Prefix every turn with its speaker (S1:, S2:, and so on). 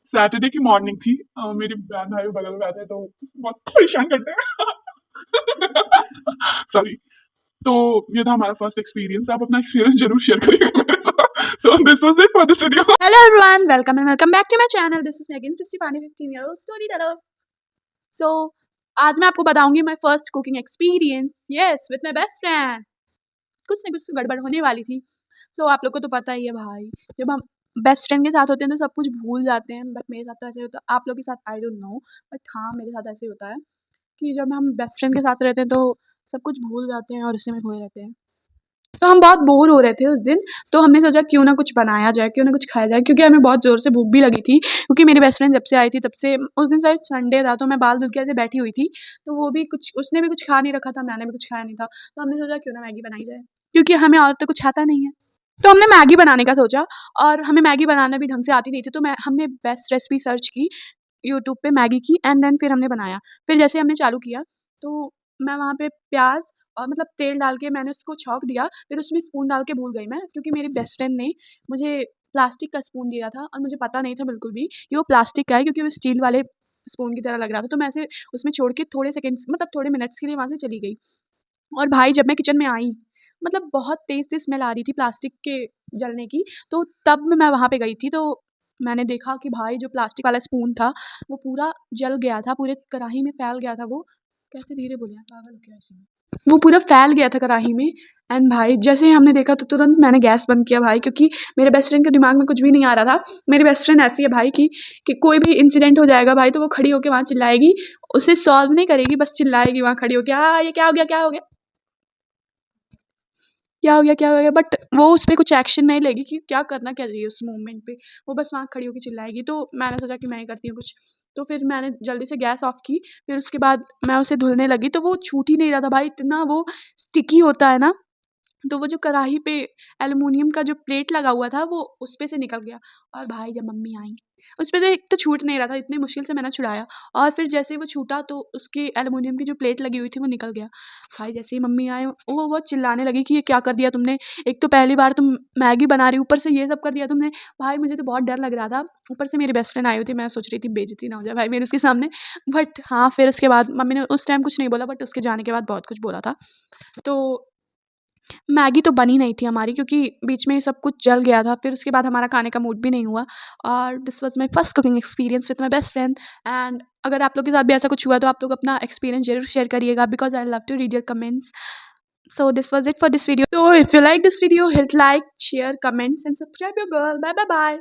S1: Saturday की morning थी। मेरे बहन भाई बगल में बैठे तो बहुत परेशान करते हैं। सॉरी। तो ये था हमारा फर्स्ट एक्सपीरियंस। आप अपना एक्सपीरियंस जरूर शेयर करिएगा मेरे साथ। So this was it for this video.
S2: Hello everyone, welcome and welcome back to my channel. This is Megan Stefani, 15-year-old storyteller. So, आज मैं आपको बताऊंगी my first cooking experience. Yes, with my best friend. कुछ ना कुछ तो गड़बड़ होने वाली थी। So आप लोग को तो पता ही है भाई, जब हम बेस्ट फ्रेंड के साथ होते हैं तो सब कुछ भूल जाते हैं। बट मेरे साथ तो ऐसे होता है, आप लोग के साथ आई डोंट नो, बट हाँ मेरे साथ ऐसे होता है कि जब हम बेस्ट फ्रेंड के साथ रहते हैं तो सब कुछ भूल जाते हैं और उसी में खोए रहते हैं। तो हम बहुत बोर हो रहे थे उस दिन, तो हमने सोचा क्यों ना कुछ बनाया जाए, क्यों ना कुछ खाया जाए, क्योंकि हमें बहुत ज़ोर से भूख भी लगी थी। क्योंकि मेरी बेस्ट फ्रेंड जब से आई थी तब से, उस दिन शायद संडे था तो मैं बाल धुल के ऐसे बैठी हुई थी, तो वो भी कुछ, उसने भी कुछ खा नहीं रखा था, मैंने भी कुछ खाया नहीं था, तो हमने सोचा क्यों ना मैगी बनाई जाए, क्योंकि हमें और तो कुछ आता नहीं है। तो हमने मैगी बनाने का सोचा, और हमें मैगी बनाना भी ढंग से आती नहीं थी, तो हमने बेस्ट रेसिपी सर्च की यूट्यूब पे मैगी की, एंड देन फिर हमने बनाया। फिर जैसे हमने चालू किया तो मैं वहाँ पे प्याज और मतलब तेल डाल के मैंने उसको छौंक दिया, फिर उसमें स्पून डाल के भूल गई मैं, क्योंकि मेरी बेस्ट फ्रेंड ने मुझे प्लास्टिक का स्पून दिया था और मुझे पता नहीं था बिल्कुल भी कि वो प्लास्टिक का है, क्योंकि वो स्टील वाले स्पून की तरह लग रहा था। तो मैं ऐसे उसमें छोड़ के थोड़े सेकंड्स, मतलब थोड़े मिनट्स के लिए वहाँ से चली गई। और भाई जब मैं किचन में आई, मतलब बहुत तेज़-तेज़ स्मेल आ रही थी प्लास्टिक के जलने की, तो तब मैं वहाँ पे गई थी, तो मैंने देखा कि भाई जो प्लास्टिक वाला स्पून था, वो पूरा जल गया था, पूरे कढ़ाई में फैल गया था वो। कैसे धीरे बोले यार, पागल हो क्या ऐसे में? वो पूरा फैल गया था कढ़ाई में। एंड भाई जैसे ही हमने देखा तो तुरंत मैंने गैस बंद किया भाई, क्योंकि मेरे बेस्ट फ्रेंड के दिमाग में कुछ भी नहीं आ रहा था। मेरी बेस्ट फ्रेंड ऐसी है भाई कि कोई भी इंसिडेंट हो जाएगा भाई तो वो खड़ी होके वहाँ चिल्लाएगी, उसे सॉल्व नहीं करेगी, बस चिल्लाएगी वहाँ खड़ी होके, ये क्या हो गया, क्या हो गया? क्या हो गया, क्या हो गया? बट वो उस पे कुछ एक्शन नहीं लेगी कि क्या करना क्या चाहिए उस मोमेंट पे। वो बस वहाँ खड़ी होके चिल्लाएगी। तो मैंने सोचा कि मैं ही करती हूँ कुछ। तो फिर मैंने जल्दी से गैस ऑफ की, फिर उसके बाद मैं उसे धुलने लगी, तो वो छूट ही नहीं रहा था भाई, इतना वो स्टिकी होता है ना। तो वो जो कढ़ाई पे एल्युमिनियम का जो प्लेट लगा हुआ था, वो उस पे से निकल गया। और भाई जब मम्मी आई, उस पे तो एक तो छूट नहीं रहा था, इतनी मुश्किल से मैंने छुड़ाया, और फिर जैसे ही वो छूटा तो उसकी एल्युमिनियम की जो प्लेट लगी हुई थी वो निकल गया। भाई जैसे ही मम्मी आए, वो चिल्लाने लगी कि ये क्या कर दिया तुमने? एक तो पहली बार तुम मैगी बना रही, ऊपर से ये सब कर दिया तुमने। भाई मुझे तो बहुत डर लग रहा था, ऊपर से मेरी बेस्ट फ्रेंड आई हुई थी, मैं सोच रही थी बेइज्जती ना हो जाए भाई मेरी उसके सामने। बट हाँ, फिर उसके बाद मम्मी ने उस टाइम कुछ नहीं बोला, बट उसके जाने के बाद बहुत कुछ बोला था। तो मैगी तो बनी नहीं थी हमारी, क्योंकि बीच में सब कुछ जल गया था, फिर उसके बाद हमारा खाने का मूड भी नहीं हुआ। और this was my first cooking experience with my best friend. And अगर आप लोग के साथ भी ऐसा कुछ हुआ तो आप लोग अपना एक्सपीरियंस ज़रूर शेयर करिएगा, because I love to read your comments. So this was it for this video. So if you like this video, hit like, share, comments and subscribe your girl. Bye bye bye.